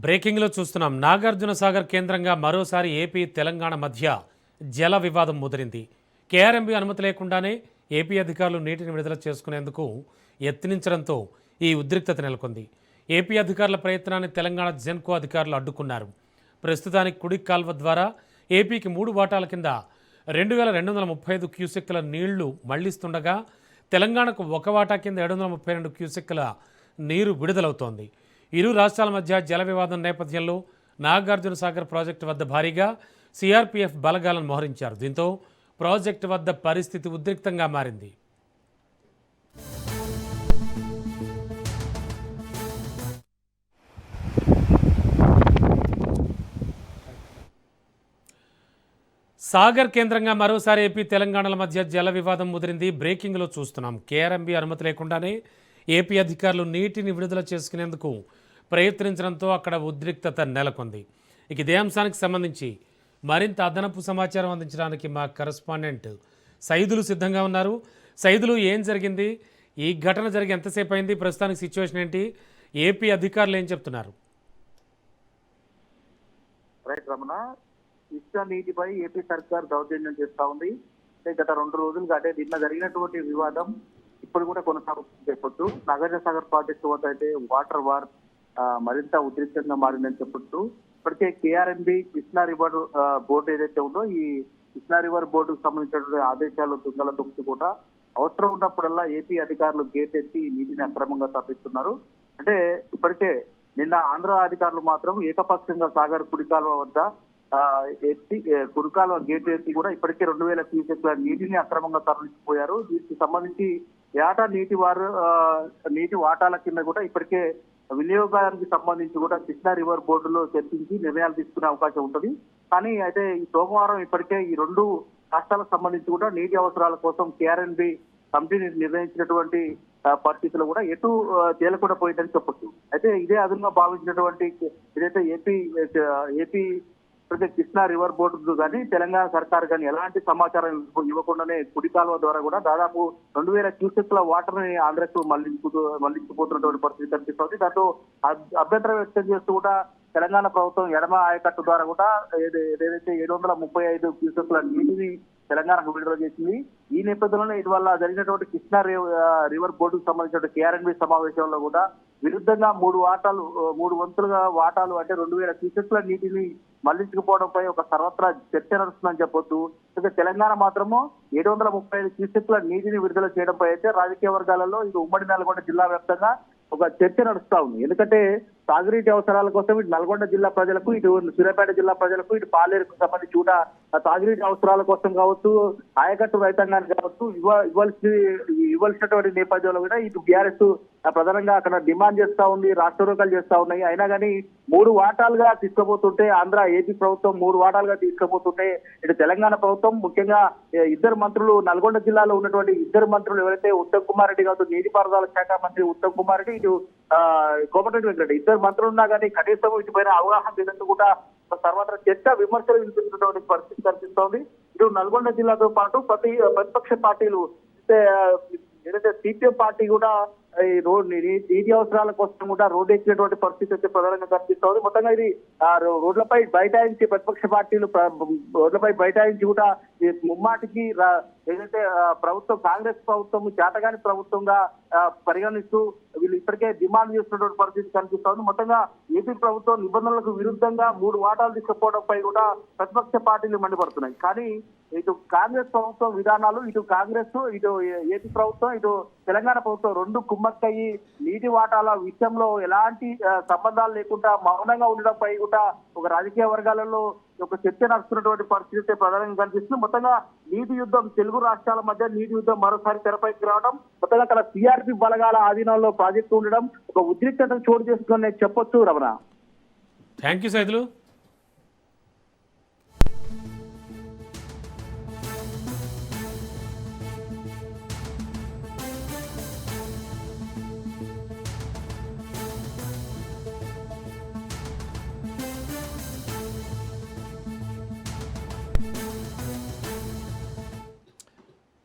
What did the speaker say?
బ్రేకింగ్లో చూస్తున్నాం. నాగార్జున సాగర్ కేంద్రంగా మరోసారి ఏపీ తెలంగాణ మధ్య జల వివాదం ముదిరింది. కేఆర్ఎంబీ అనుమతి లేకుండానే ఏపీ అధికారులు నీటిని విడుదల చేసుకునేందుకు యత్నించడంతో ఈ ఉద్రిక్తత నెలకొంది. ఏపీ అధికారుల ప్రయత్నాన్ని తెలంగాణ జెన్కో అధికారులు అడ్డుకున్నారు. ప్రస్తుతానికి కుడి కాల్వ ద్వారా ఏపీకి 3 వాటాల కింద 2235 క్యూసెక్కుల నీళ్లు మళ్లిస్తుండగా తెలంగాణకు 1 వాటా కింద 732 క్యూసెక్కుల నీరు విడుదలవుతోంది. ఇరు రాష్ట్రాల మధ్య జల వివాదం నేపథ్యంలో నాగార్జున సాగర్ ప్రాజెక్టు వద్ద భారీగా సిఆర్పీఎఫ్ బలగాలను మోహరించారు. దీంతో ప్రాజెక్టు వద్ద పరిస్థితి ఉద్రిక్తంగా మారింది. సాగర్ కేంద్రంగా మరోసారి ఏపీ తెలంగాణల మధ్య జల వివాదం ముదిరింది. బ్రేకింగ్లో చూస్తున్నాం. కేఆర్ఎంబీ అనుమతి లేకుండానే ఏపీ అధికారులు నీటిని విడుదల చేసుకునేందుకు ప్రయత్నించడంతో అక్కడ ఉద్రిక్తత నెలకొంది. ఇక ఇదే అంశానికి సంబంధించి మరింత అదనపు సమాచారం అందించడానికి మా కరెస్పాండెంట్ సైదులు సిద్ధంగా ఉన్నారు. సైదులు, ఏం జరిగింది? ఈ ఘటన జరిగి ఎంతసేపు అయింది? ప్రస్తుతానికి సిచ్యువేషన్ ఏంటి? ఏపీ అధికారులు ఏం చెప్తున్నారు? రైట్ రమణ, ఇసుక నీటిపై ఏపీ సర్కార్ దౌర్జన్యం చేస్తా ఉంది. గత 2 రోజులుగా అంటే నిన్న జరిగినటువంటి వివాదం ఇప్పుడు కూడా కొనసాగుతుంది చెప్పొచ్చు. నాగార్జున సాగర్ ప్రాజెక్టు వద్ద అయితే వాటర్ వార్ మరింత ఉద్రిక్తంగా మారిందని చెప్పొచ్చు. ఇప్పటికే కేఆర్ఎంబీ కృష్ణా రివర్ బోర్డు ఏదైతే ఉందో ఈ కృష్ణా రివర్ బోర్డుకు సంబంధించినటువంటి ఆదేశాలు తుంగల తొక్కి కూడా అవసరం ఉన్నప్పుడల్లా ఏపీ అధికారులు గేట్ ఎత్తి నీటిని అక్రమంగా తప్పిస్తున్నారు. అంటే ఇప్పటికే నిన్న ఆంధ్ర అధికారులు మాత్రం ఏకపక్షంగా సాగర్ కుడికాల్వ వద్ద కుడికాల్వ గేట్ ఎత్తి కూడా ఇప్పటికే 2000 క్యూసెక్ల నీటిని అక్రమంగా తరలించిపోయారు. దీనికి సంబంధించి ఏటా నీటి వాటాల కింద కూడా ఇప్పటికే వినియోగానికి సంబంధించి కూడా కృష్ణా రివర్ బోర్డులో చర్చించి నిర్ణయాలు తీసుకునే అవకాశం ఉంటుంది. కానీ అయితే ఈ సోమవారం ఇప్పటికే ఈ 2 రాష్ట్రాలకు సంబంధించి కూడా నీటి అవసరాల కోసం కేఆర్ఎంబీ కమిటీని నిర్ణయించినటువంటి పరిస్థితులు కూడా ఎటు తేలకుండా పోయిందని చెప్పొచ్చు. అయితే ఇదే అదునుగా భావించినటువంటి ఏదైతే ఏపీ కృష్ణా రివర్ బోర్డు కానీ తెలంగాణ సర్కార్ కానీ ఎలాంటి సమాచారం ఇవ్వకుండానే కుడి కాలువ ద్వారా కూడా దాదాపు 2000 క్యూసెక్ల వాటర్ ని ఆంధ్రకు మళ్లించిపోతున్నటువంటి పరిస్థితి కనిపిస్తుంది. దాంతో అభ్యంతరం వ్యక్తం చేస్తూ కూడా తెలంగాణ ప్రభుత్వం ఎడమ ఆయకట్టు ద్వారా కూడా ఏదైతే 735 క్యూసెక్ల నీటిని తెలంగాణకు విడుదల చేసింది. ఈ నేపథ్యంలోనే ఇటీవల జరిగినటువంటి కృష్ణా రివర్ బోర్డుకు సంబంధించిన కేఆర్ఎంబీ సమావేశంలో కూడా విరుద్ధంగా 3 వంతులుగా వాటాలు అంటే 2000 క్యూసెక్ల నీటిని మళ్లించుకుపోవడంపై ఒక సర్వత్రా చర్చ నడుస్తుందని చెప్పొచ్చు. అయితే తెలంగాణ మాత్రము 735 క్యూసెక్ల నీటిని విడుదల చేయడంపై అయితే రాజకీయ వర్గాలలో ఇది ఉమ్మడి నల్గొండ జిల్లా వ్యాప్తంగా ఒక చర్చ నడుస్తా ఉంది. ఎందుకంటే తాగునీటి అవసరాల కోసం ఇటు నల్గొండ జిల్లా ప్రజలకు, ఇటు సూర్యాపేట జిల్లా ప్రజలకు, ఇటు పాలేరుకు సంబంధించి కూడా తాగునీటి అవసరాల కోసం కావచ్చు, ఆయకట్టు రైతాంగానికి కావచ్చు ఇవ్వాల్సినటువంటి నేపథ్యంలో కూడా ఇటు బీఆర్ఎస్ ప్రధానంగా అక్కడ డిమాండ్ చేస్తా ఉంది, రాష్ట్రోకాలు చేస్తా ఉన్నాయి. అయినా కానీ 3 వాటాలుగా తీసుకుపోతుంటే ఏపీ ప్రభుత్వం 3 వాటాలుగా తీసుకుపోతుంటే ఇటు తెలంగాణ ప్రభుత్వం ముఖ్యంగా 2 మంత్రులు నల్గొండ జిల్లాలో ఉన్నటువంటి 2 మంత్రులు ఎవరైతే ఉత్తమ్ కుమార్ రెడ్డి కావచ్చు, నీటిపారుదల శాఖ మంత్రి ఉత్తమ్ కుమార్ రెడ్డి, ఇటు కోమటిరెడ్డి వెంకటరెడ్డి 2 మంత్రులు ఉన్నా కానీ కనీసం వీటిపైన అవగాహన లేనందుకు కూడా తర్వాత చర్చ విమర్శలు వినిపిస్తున్నటువంటి పరిస్థితి కనిపిస్తోంది. ఇటు నల్గొండ జిల్లాతో పాటు ప్రతిపక్ష పార్టీలు ఏదైతే సిపిఎం పార్టీ కూడా ఈ నీటి అవసరాల కోసం కూడా రోడ్డు ఎక్కినటువంటి పరిస్థితి అయితే ప్రధానంగా కనిపిస్తోంది. మొత్తంగా ఇది రోడ్లపై బైఠాయించి ప్రతిపక్ష పార్టీలు రోడ్లపై బైఠాయించి కూడా ముమ్మాటికి ఏదైతే ప్రభుత్వం కాంగ్రెస్ ప్రభుత్వం చేతగాని ప్రభుత్వంగా పరిగణిస్తూ వీళ్ళు ఇప్పటికే డిమాండ్ చేస్తున్నటువంటి పరిస్థితి కనిపిస్తోంది. మొత్తంగా ఏపీ ప్రభుత్వం నిబంధనలకు విరుద్ధంగా 3 వాటాలు తీసుకుపోవడంపై కూడా ప్రతిపక్ష పార్టీలు మండిపడుతున్నాయి. కానీ ఇటు కాంగ్రెస్ ప్రభుత్వం విధానాలు, ఇటు కాంగ్రెస్, ఇటు ఏపీ ప్రభుత్వం, ఇటు తెలంగాణ ప్రభుత్వం 2 కుమ్మక్కయ్యి నీటి వాటాల విషయంలో ఎలాంటి సంబంధాలు లేకుండా మౌనంగా ఉండడంపై కూడా ఒక రాజకీయ వర్గాలలో ఒక చర్చ నడుస్తున్నటువంటి పరిస్థితి ప్రధానంగా కనిపిస్తుంది. మొత్తంగా నీటి యుద్ధం, తెలుగు రాష్ట్రాల మధ్య నీటి యుద్ధం మరోసారి తెరపైకి రావడం, మొత్తంగా అక్కడ సిఆర్పీ బలగాల ఆధీనంలో ప్రాజెక్టు ఉండడం ఒక ఉద్రిక్తతను చోటు చేసుకుని చెప్పొచ్చు రమణ. Thank you Saidulu.